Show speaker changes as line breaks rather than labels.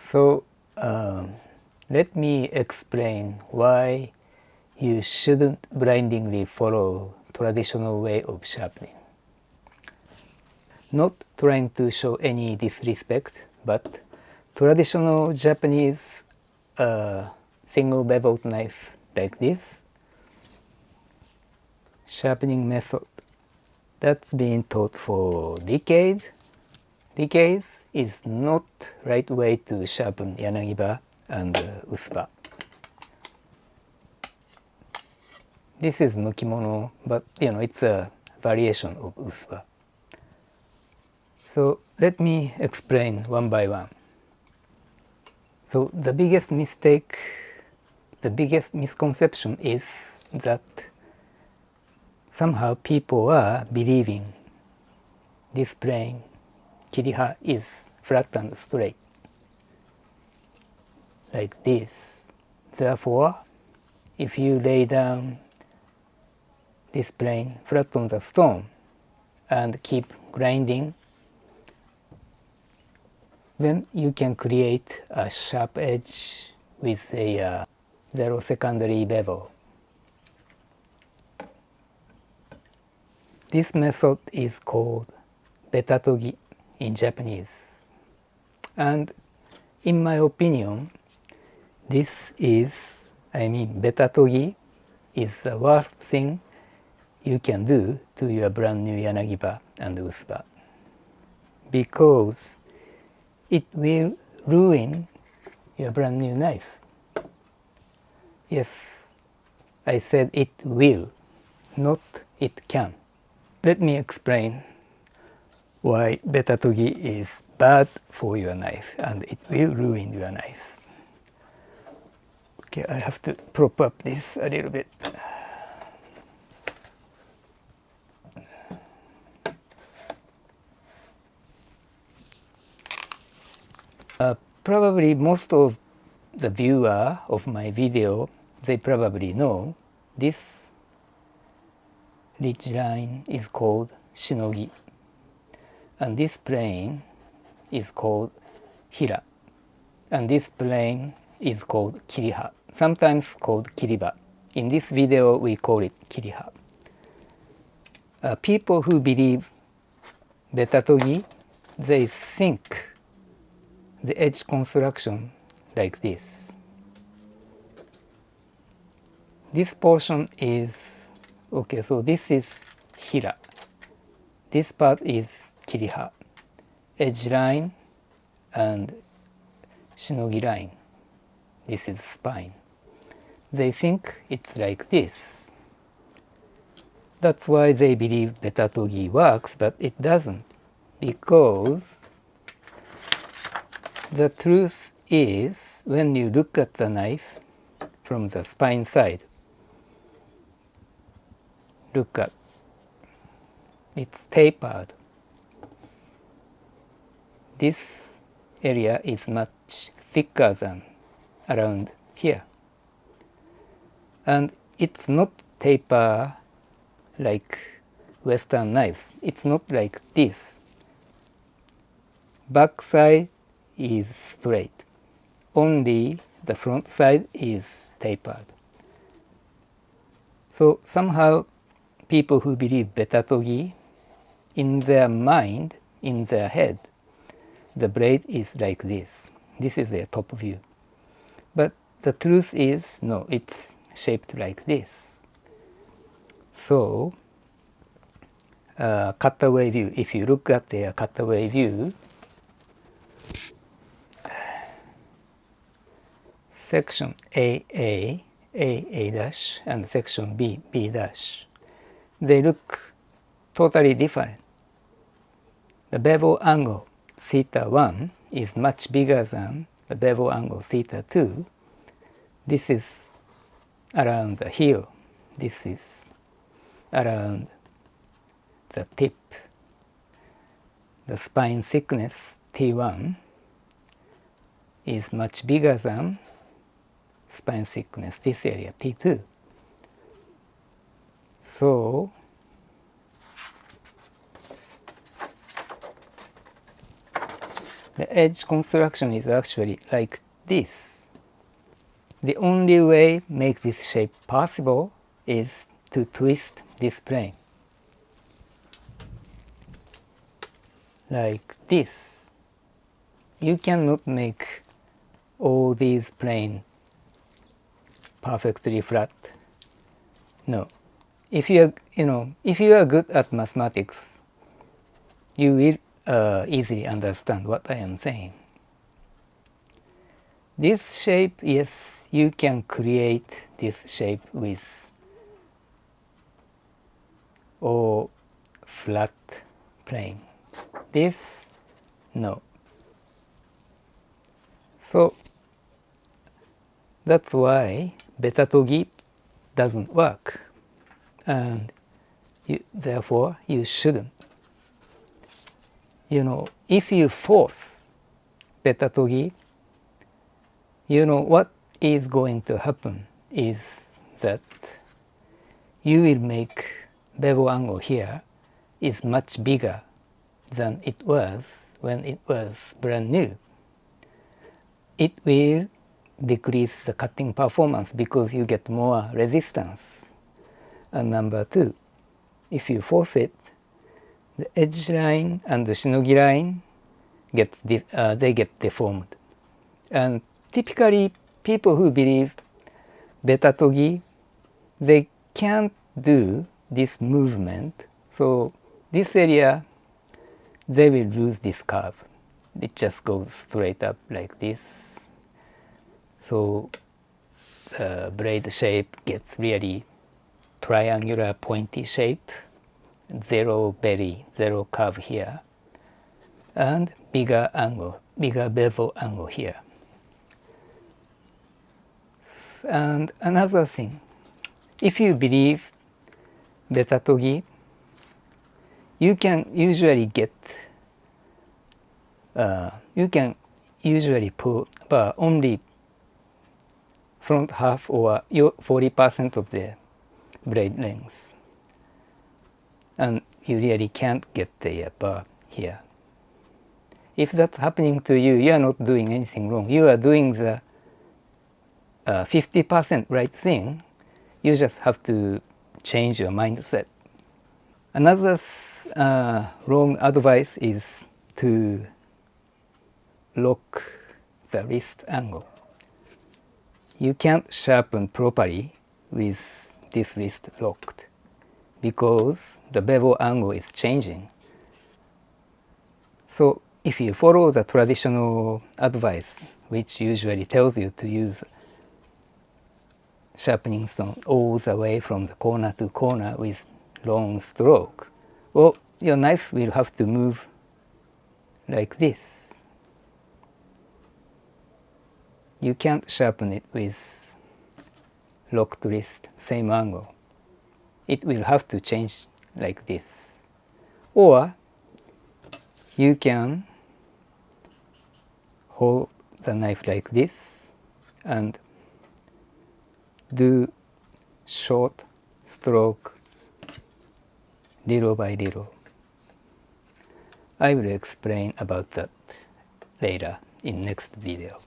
So let me explain why you shouldn't blindingly follow traditional way of sharpening. Not trying to show any disrespect, but traditional Japanese single beveled knife like this sharpening method that's been taught for decades is not right way to sharpen Yanagiba and Usuba. This is Mukimono, but it's a variation of Usuba. So let me explain one by one. So the biggest mistake, the biggest misconception is that somehow people are believing this plane KIRIHA is flat and straight, like this. Therefore, if you lay down this plane flat on the stone and keep grinding, then you can create a sharp edge with a zero secondary bevel. This method is called betatogi in Japanese. And in my opinion, betatogi is the worst thing you can do to your brand new Yanagiba and Usuba, because it will ruin your brand new knife. Yes, I said it will, not it can. Let me explain why betatogi is bad for your knife and it will ruin your knife. Okay, I have to prop up this a little bit. Probably most of the viewer of my video, they probably know this ridge line is called shinogi, and this plane is called hira, and this plane is called kiriha, sometimes called kiriba. In this video we call it kiriha. People who believe betatogi, they think the edge construction like this. This portion is okay, so this is hira, this part is kiriha, edge line and shinogi line. This is spine. They think it's like this. That's why they believe betatogi works, but it doesn't, because the truth is, when you look at the knife from the spine side, look at, it's tapered. This area is much thicker than around here. And it's not taper like Western knives. It's not like this. Back side is straight. Only the front side is tapered. So somehow people who believe betatogi, in their mind, in their head, the blade is like this. This is their top view. But the truth is, no, it's shaped like this. So cutaway view, if you look at their cutaway view, section AA, A dash, and section B, B dash, they look totally different. The bevel angle theta 1 is much bigger than the bevel angle theta 2. This is around the heel. This is around the tip. The spine thickness T1 is much bigger than spine thickness, this area, T2. So The edge construction is actually like this. The only way make this shape possible is to twist this plane. Like this. You cannot make all these plane perfectly flat. No. If you are good at mathematics, you will easily understand what I am saying. This shape, yes, you can create this shape with all flat plane. This, no. So that's why betatogi doesn't work, and therefore you shouldn't. If you force betatogi, what is going to happen is that you will make bevel angle here is much bigger than it was when it was brand new. It will decrease the cutting performance because you get more resistance. And number two, if you force it, the edge line and the shinogi line they get deformed. And typically, people who believe betatogi, they can't do this movement. So this area, they will lose this curve. It just goes straight up like this. So the blade shape gets really triangular pointy shape, zero belly, zero curve here, and bigger angle, bigger bevel angle here. And another thing, if you believe betatogi, you can usually pull only front half or 40% of the blade length, and you really can't get the bar here. If that's happening to you, you are not doing anything wrong. You are doing the 50% right thing. You just have to change your mindset. Another wrong advice is to lock the wrist angle. You can't sharpen properly with this wrist locked because the bevel angle is changing. So if you follow the traditional advice, which usually tells you to use sharpening stone all the way from the corner to corner with long stroke, well, your knife will have to move like this. You can't sharpen it with locked wrist, same angle. It will have to change like this. Or you can hold the knife like this and do short stroke little by little. I will explain about that later in next video.